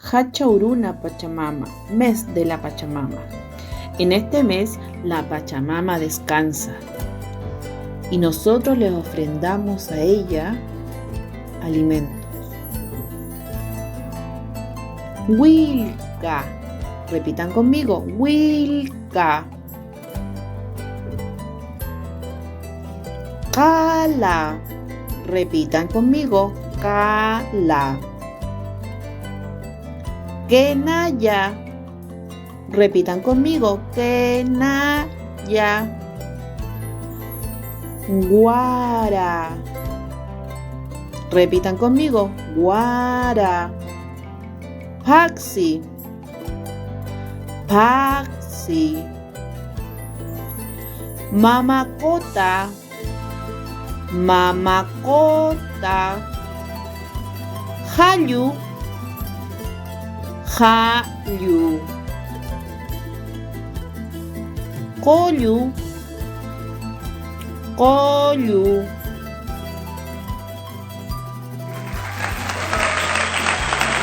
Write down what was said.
Hachauruna Pachamama, mes de la Pachamama. En este mes la Pachamama descansa y nosotros les ofrendamos a ella alimentos. Wilka, repitan conmigo, Wilka. Kala, repitan conmigo, Kala. Kenaya, repitan conmigo, Kenaya. Guara, repitan conmigo, Guara. Paxi, Paxi. Mamakota, Mamakota. Hayu, Hayu. Kolyu, Kolyu.